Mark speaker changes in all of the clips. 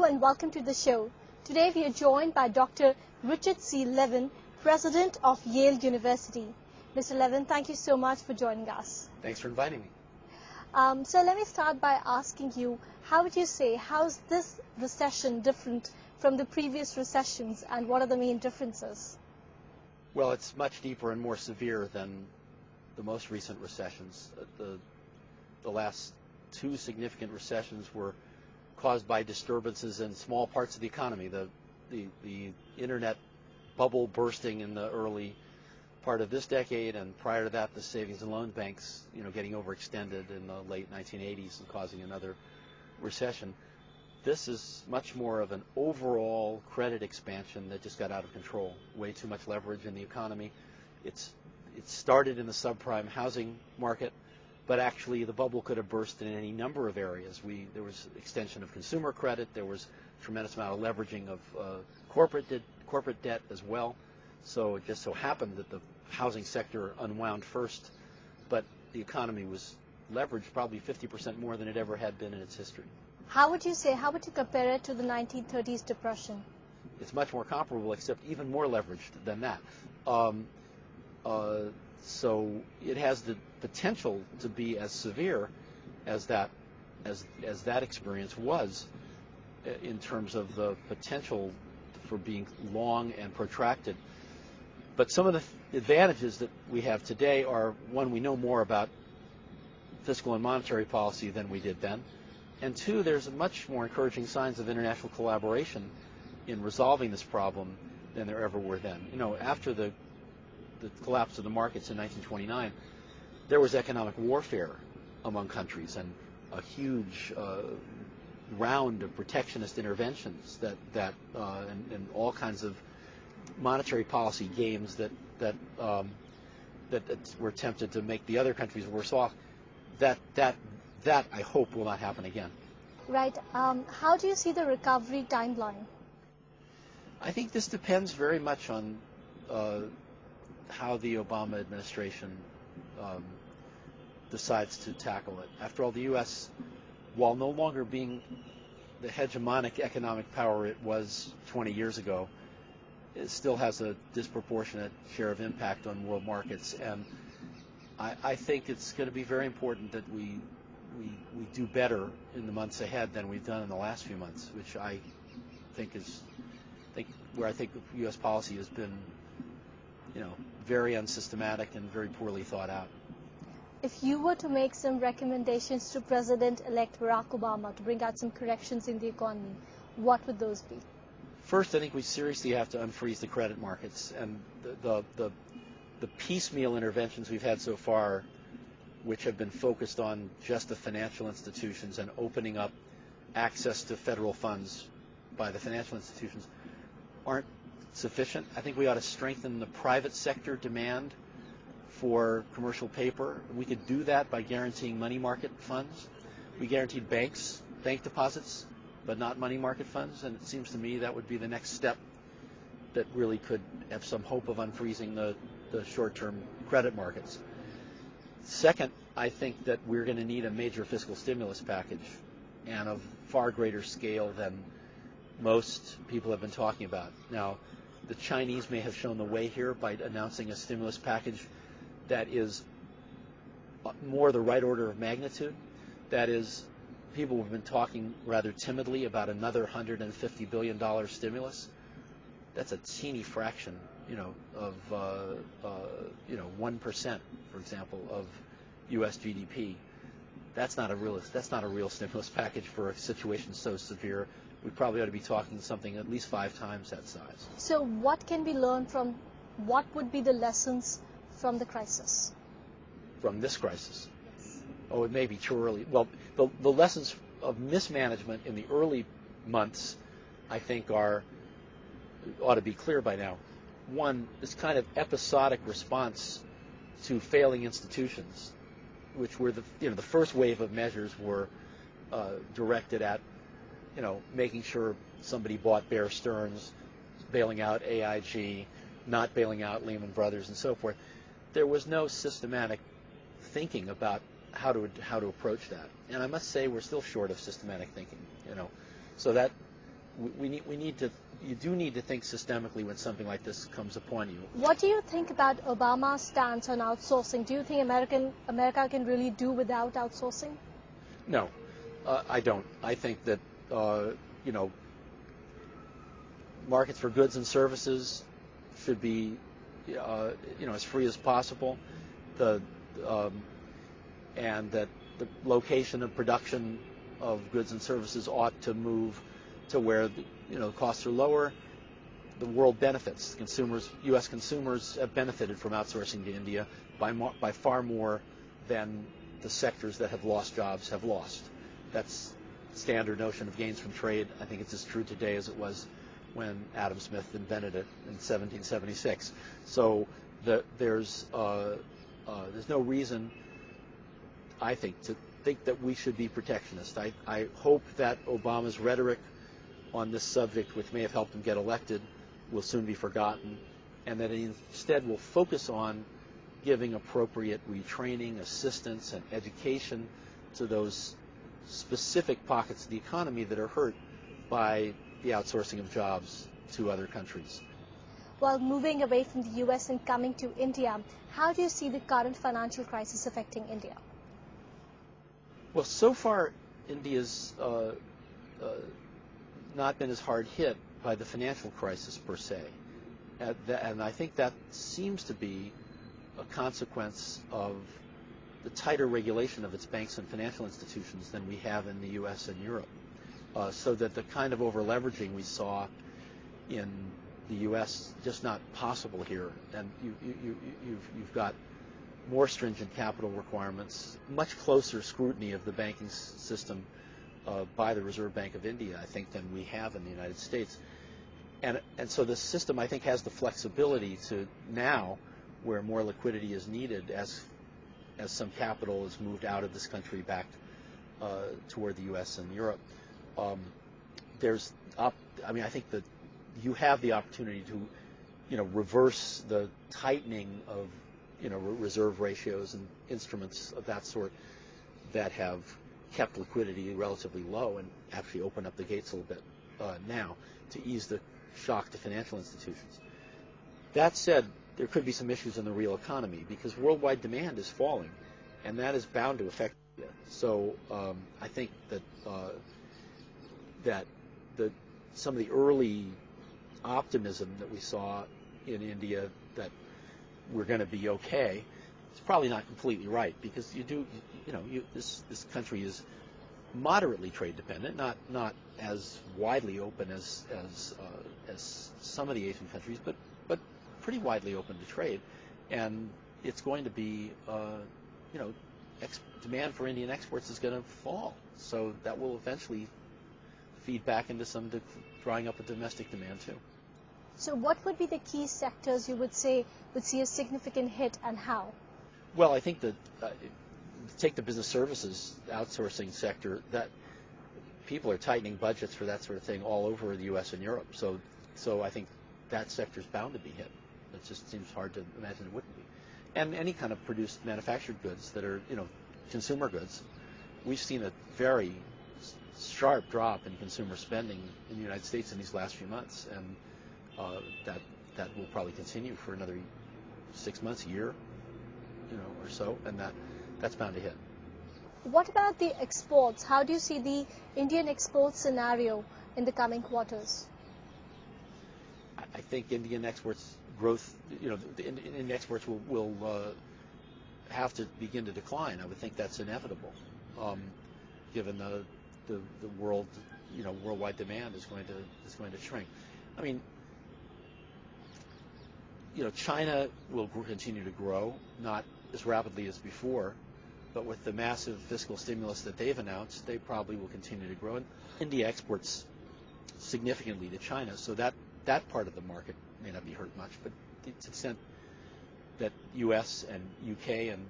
Speaker 1: and welcome to the show. Today we are joined by Dr. Richard C. Levin, President of Yale University. Mr. Levin, thank you so much for joining us.
Speaker 2: Thanks for inviting me.
Speaker 1: So let me start by asking you, how would you say, how's this recession different from the previous recessions, and what are the main differences?
Speaker 2: Well, it's much deeper and more severe than the most recent recessions. The last two significant recessions were caused by disturbances in small parts of the economy. The internet bubble bursting in the early part of this decade, and prior to that, the savings and loan banks, getting overextended in the late 1980s and causing another recession. This is much more of an overall credit expansion that just got out of control. Way too much leverage in the economy. It started in the subprime housing market, but actually the bubble could have burst in any number of areas. There was extension of consumer credit. There was a tremendous amount of leveraging of corporate debt as well. So it just so happened that the housing sector unwound first, but the economy was leveraged probably 50% more than it ever had been in its history.
Speaker 1: How would you compare it to the 1930s depression?
Speaker 2: It's much more comparable, except even more leveraged than that. So it has the potential to be as severe as that experience was, in terms of the potential for being long and protracted. But some of the advantages that we have today are, one, we know more about fiscal and monetary policy than we did then, and two, there's much more encouraging signs of international collaboration in resolving this problem than there ever were then. After the collapse of the markets in 1929, there was economic warfare among countries and a huge round of protectionist interventions and all kinds of monetary policy games that were attempted to make the other countries worse off. That I hope will not happen again.
Speaker 1: Right. How do you see the recovery timeline?
Speaker 2: I think this depends very much on how the Obama administration decides to tackle it. After all, the U.S., while no longer being the hegemonic economic power it was 20 years ago, it still has a disproportionate share of impact on world markets. And I think it's going to be very important that we do better in the months ahead than we've done in the last few months, which I think where U.S. policy has been, very unsystematic and very poorly thought out.
Speaker 1: If you were to make some recommendations to President-elect Barack Obama to bring out some corrections in the economy, what would those be?
Speaker 2: First, I think we seriously have to unfreeze the credit markets, and the piecemeal interventions we've had so far, which have been focused on just the financial institutions and opening up access to federal funds by the financial institutions, aren't sufficient. I think we ought to strengthen the private sector demand for commercial paper. We could do that by guaranteeing money market funds. We guaranteed bank deposits, but not money market funds, and it seems to me that would be the next step that really could have some hope of unfreezing the short-term credit markets. Second, I think that we're going to need a major fiscal stimulus package, and of far greater scale than most people have been talking about. Now, the Chinese may have shown the way here by announcing a stimulus package that is more the right order of magnitude. That is, people have been talking rather timidly about another $150 billion stimulus. That's a teeny fraction, of 1%, for example, of U.S. GDP. That's not a real stimulus package for a situation so severe. We probably ought to be talking something at least 5 times that size.
Speaker 1: So what can we learn from, what would be the lessons from the crisis?
Speaker 2: From this crisis?
Speaker 1: Yes.
Speaker 2: Oh, it may be too early. Well, the lessons of mismanagement in the early months, I think, ought to be clear by now. One, this kind of episodic response to failing institutions, which were the first wave of measures were directed at, making sure somebody bought Bear Stearns, bailing out AIG, not bailing out Lehman Brothers, and so forth. There was no systematic thinking about how to approach that, and I must say we're still short of systematic thinking. So you do need to think systemically when something like this comes upon you.
Speaker 1: What do you think about Obama's stance on outsourcing? Do you think America can really do without outsourcing?
Speaker 2: No, I don't. I think that markets for goods and services should be as free as possible. And that the location of production of goods and services ought to move to where costs are lower. The world benefits. U.S. consumers have benefited from outsourcing to India by far more than the sectors that have lost jobs have lost. That's standard notion of gains from trade. I think it's as true today as it was when Adam Smith invented it in 1776. So there's no reason, I think, to think that we should be protectionist. I hope that Obama's rhetoric on this subject, which may have helped him get elected, will soon be forgotten, and that he instead will focus on giving appropriate retraining, assistance, and education to those specific pockets of the economy that are hurt by the outsourcing of jobs to other countries.
Speaker 1: Well, moving away from the U.S. and coming to India, how do you see the current financial crisis affecting India?
Speaker 2: Well, so far, India's not been as hard hit by the financial crisis per se. And I think that seems to be a consequence of the tighter regulation of its banks and financial institutions than we have in the U.S. and Europe. So that the kind of over-leveraging we saw in the U.S. just not possible here. And you've got more stringent capital requirements, much closer scrutiny of the banking system by the Reserve Bank of India, I think, than we have in the United States. And so the system, I think, has the flexibility to now, where more liquidity is needed, as some capital is moved out of this country back toward the U.S. and Europe. I think that you have the opportunity to, reverse the tightening of, reserve ratios and instruments of that sort that have kept liquidity relatively low and actually open up the gates a little bit now to ease the shock to financial institutions. That said, there could be some issues in the real economy because worldwide demand is falling, and that is bound to affect it. So I think that some of the early optimism that we saw in India that we're going to be okay, it's probably not completely right because this country is moderately trade dependent, not as widely open as some of the Asian countries, but pretty widely open to trade, and it's going to be demand for Indian exports is going to fall, so that will eventually feed back into some drying up of domestic demand too.
Speaker 1: So what would be the key sectors you would say would see a significant hit, and how?
Speaker 2: Well, I think that take the business services outsourcing sector, that people are tightening budgets for that sort of thing all over the U.S. and Europe. So I think that sector is bound to be hit. It just seems hard to imagine it wouldn't be. And any kind of produced manufactured goods that are, consumer goods, we've seen a very sharp drop in consumer spending in the United States in these last few months, and that will probably continue for another 6 months, a year, or so, and that's bound to hit.
Speaker 1: What about the exports? How do you see the Indian export scenario in the coming quarters?
Speaker 2: I think Indian exports growth, the Indian exports will have to begin to decline. I would think that's inevitable, given the world, worldwide demand is going to shrink. I mean, China will continue to grow, not as rapidly as before, but with the massive fiscal stimulus that they've announced, they probably will continue to grow. And India exports significantly to China, so that part of the market may not be hurt much, but to the extent that U.S. and U.K. and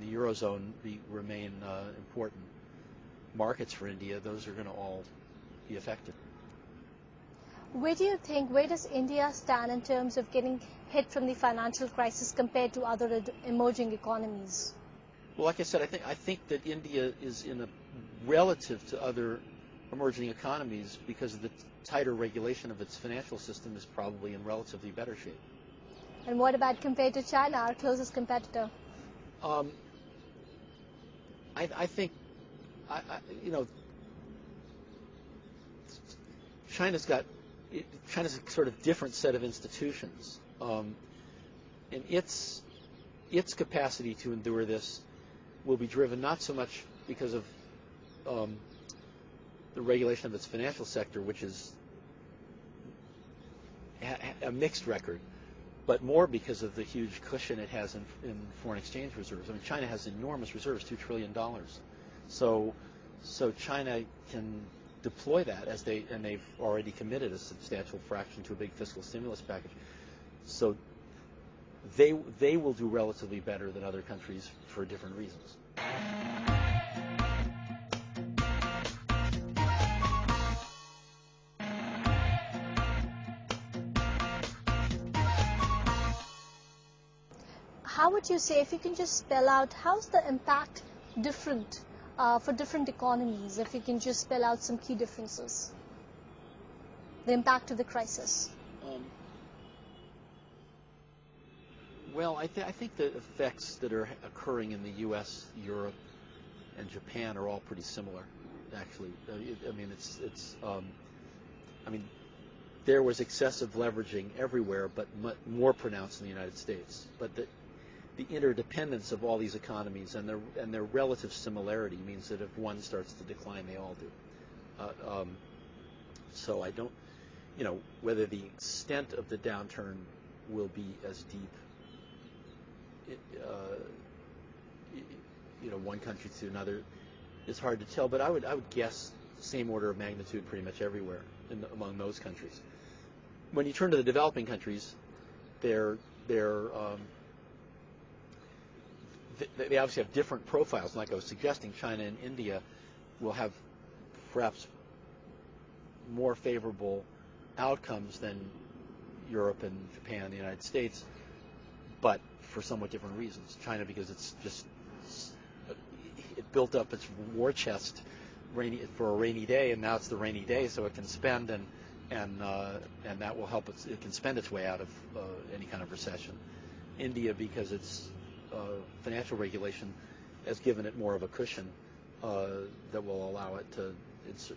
Speaker 2: the Eurozone remain important markets for India, those are going to all be affected.
Speaker 1: Where does India stand in terms of getting hit from the financial crisis compared to other emerging economies?
Speaker 2: Well, like I said, I think that India is relative to other emerging economies, because of the tighter regulation of its financial system, is probably in relatively better shape.
Speaker 1: And what about compared to China, our closest competitor?
Speaker 2: I think, China's a sort of different set of institutions, and its capacity to endure this will be driven not so much because of the regulation of its financial sector, which is a mixed record, but more because of the huge cushion it has in foreign exchange reserves. I mean, China has enormous reserves, $2 trillion. So China can deploy that and they've already committed a substantial fraction to a big fiscal stimulus package. So they will do relatively better than other countries for different reasons.
Speaker 1: How would you say, if you can just spell out, how's the impact different for different economies, if you can just spell out some key differences? The impact of the crisis.
Speaker 2: Well, I think the effects that are occurring in the U.S., Europe, and Japan are all pretty similar, actually. There was excessive leveraging everywhere, but more pronounced in the United States. But the interdependence of all these economies and their relative similarity means that if one starts to decline, they all do. So I don't, whether the extent of the downturn will be as deep, one country to another is hard to tell. But I would guess the same order of magnitude pretty much everywhere among those countries. When you turn to the developing countries, they obviously have different profiles. Like I was suggesting, China and India will have perhaps more favorable outcomes than Europe and Japan and the United States, but for somewhat different reasons. China, because it built up its war chest for a rainy day, and now it's the rainy day, so it can spend, and that will help it can spend its way out of any kind of recession. India, because its financial regulation has given it more of a cushion that will allow it to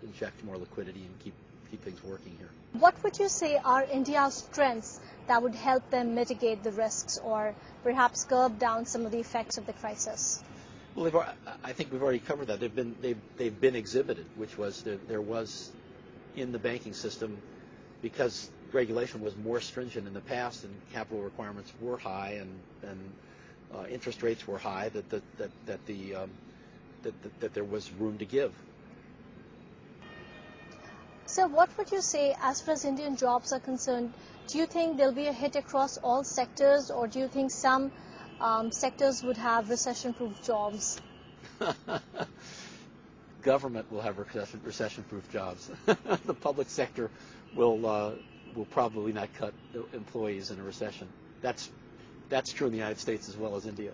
Speaker 2: inject more liquidity and keep things working here.
Speaker 1: What would you say are India's strengths that would help them mitigate the risks or perhaps curb down some of the effects of the crisis?
Speaker 2: Well, I think we've already covered that. They've been exhibited, which was there was in the banking system, because regulation was more stringent in the past and capital requirements were high and interest rates were high, that there was room to give.
Speaker 1: So what would you say as far as Indian jobs are concerned? Do you think there'll be a hit across all sectors, or do you think some sectors would have recession-proof jobs?
Speaker 2: Government will have recession-proof jobs. The public sector will probably not cut employees in a recession. That's true in the United States as well as India.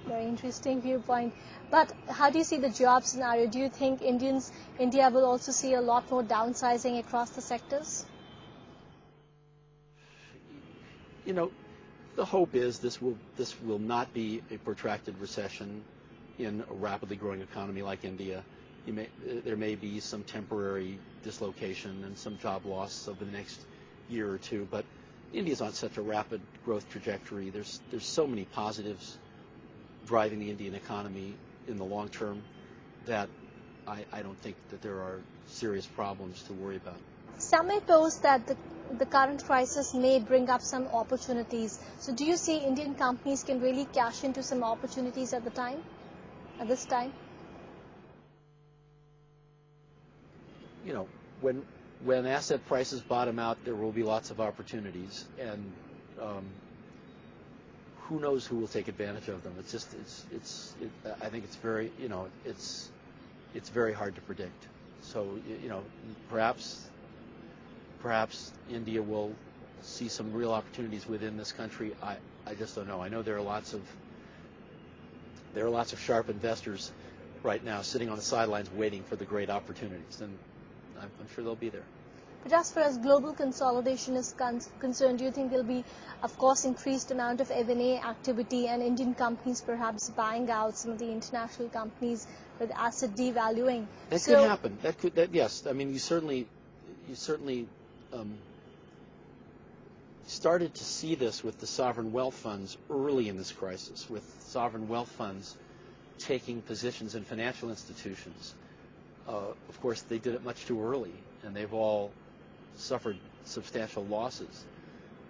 Speaker 1: Very interesting viewpoint. But how do you see the job scenario? Do you think India will also see a lot more downsizing across the sectors?
Speaker 2: The hope is this will not be a protracted recession in a rapidly growing economy like India. There may be some temporary dislocation and some job loss over the next year or two, but India's on such a rapid growth trajectory. There's so many positives driving the Indian economy in the long term that I don't think that there are serious problems to worry about.
Speaker 1: Some may pose that the current crisis may bring up some opportunities. So do you see Indian companies can really cash into some opportunities at this time?
Speaker 2: When asset prices bottom out, there will be lots of opportunities, and who knows who will take advantage of them. I think it's very, it's very hard to predict. So, perhaps India will see some real opportunities within this country. I just don't know. I know there are lots of sharp investors right now, sitting on the sidelines waiting for the great opportunities, and I'm sure they'll be there.
Speaker 1: But as far as global consolidation is concerned, do you think there'll be, of course, increased amount of M&A activity and Indian companies perhaps buying out some of the international companies with asset devaluing?
Speaker 2: That could happen. Yes. I mean, you certainly started to see this with the sovereign wealth funds early in this crisis, with sovereign wealth funds taking positions in financial institutions. Of course, they did it much too early, and they've all suffered substantial losses.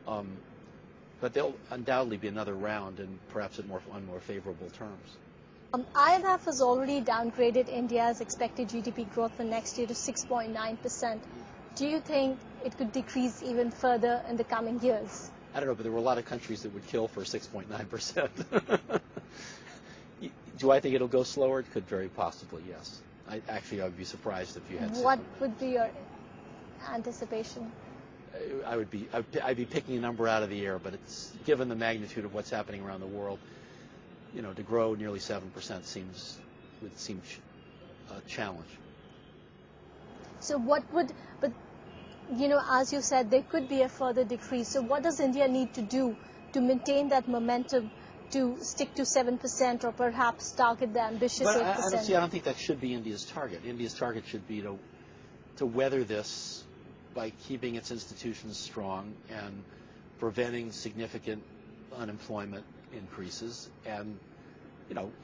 Speaker 2: But there'll undoubtedly be another round, and perhaps on more favorable terms.
Speaker 1: IMF has already downgraded India's expected GDP growth for next year to 6.9%. Do you think it could decrease even further in the coming years?
Speaker 2: I don't know, but there were a lot of countries that would kill for 6.9%. Do I think it'll go slower? It could very possibly, yes. I would be surprised if you had.
Speaker 1: What would be your anticipation?
Speaker 2: I'd be picking a number out of the air, but it's given the magnitude of what's happening around the world, to grow nearly 7% would seem a challenge.
Speaker 1: So as you said, there could be a further decrease. So what does India need to do to maintain that momentum to stick to 7% or perhaps target the ambitious 8%?
Speaker 2: I don't think that should be India's target. India's target should be to weather this by keeping its institutions strong and preventing significant unemployment increases, and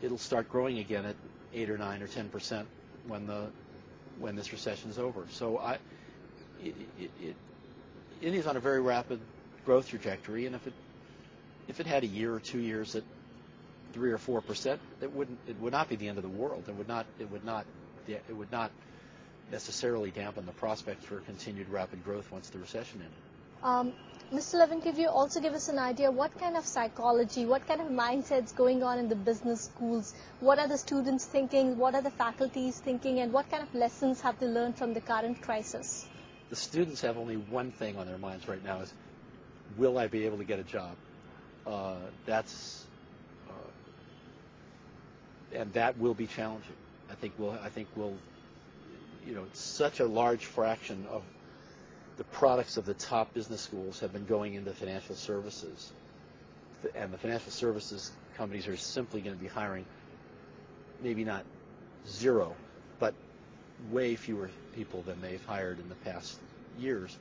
Speaker 2: it'll start growing again at 8 or 9 or 10% when this recession is over. So India's on a very rapid growth trajectory, and if it had a year or 2 years at 3 or 4%, it would not be the end of the world. It would not necessarily dampen the prospect for continued rapid growth once the recession ended.
Speaker 1: Mr. Levin, could you also give us an idea what kind of psychology, what kind of mindsets going on in the business schools? What are the students thinking? What are the faculties thinking? And what kind of lessons have they learned from the current crisis?
Speaker 2: The students have only one thing on their minds right now: is will I be able to get a job? And that will be challenging. I think we'll such a large fraction of the products of the top business schools have been going into financial services, and the financial services companies are simply going to be hiring, maybe not zero, but way fewer people than they've hired in the past years.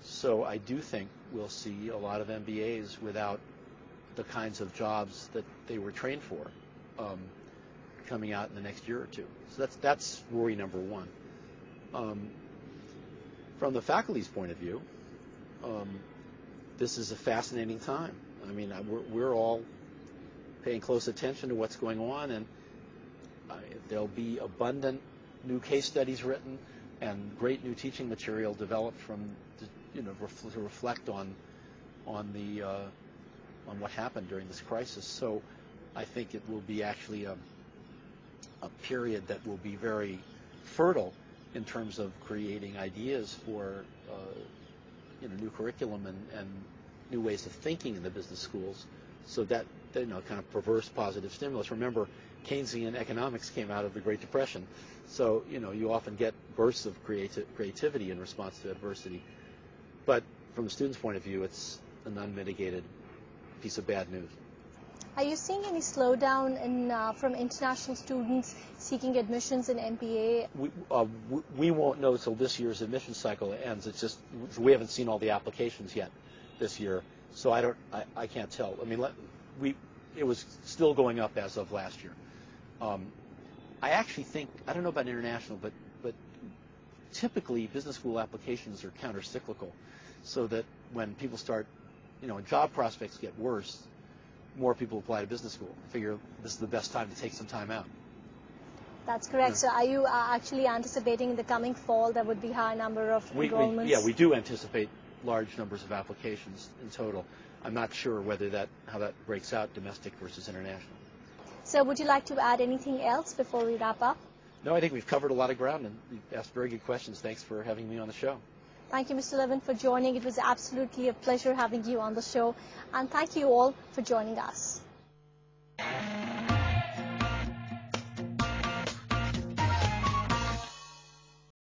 Speaker 2: So I do think we'll see a lot of MBAs without the kinds of jobs that they were trained for coming out in the next year or two. So that's worry number one. From the faculty's point of view, this is a fascinating time. I mean, we're all paying close attention to what's going on, and there'll be abundant new case studies written and great new teaching material developed to reflect on what happened during this crisis. So I think it will be actually a period that will be very fertile in terms of creating ideas for new curriculum and new ways of thinking in the business schools, so that kind of perverse positive stimulus. Remember, Keynesian economics came out of the Great Depression, so you often get bursts of creativity in response to adversity. But from the student's point of view, it's an unmitigated piece of bad news.
Speaker 1: Are you seeing any slowdown from international students seeking admissions in MBA?
Speaker 2: We won't know until this year's admission cycle ends. It's just we haven't seen all the applications yet this year, so I can't tell. I mean, it was still going up as of last year. I actually think, I don't know about international, but typically business school applications are counter-cyclical, so that when people start, when job prospects get worse, more people apply to business school. I figure this is the best time to take some time out.
Speaker 1: That's correct. So are you actually anticipating in the coming fall there would be a high number of enrollments?
Speaker 2: We do anticipate large numbers of applications in total. I'm not sure how that breaks out, domestic versus international.
Speaker 1: So would you like to add anything else before we wrap up?
Speaker 2: No, I think we've covered a lot of ground, and you've asked very good questions. Thanks for having me on the show.
Speaker 1: Thank you, Mr. Levin, for joining. It was absolutely a pleasure having you on the show. And thank you all for joining us.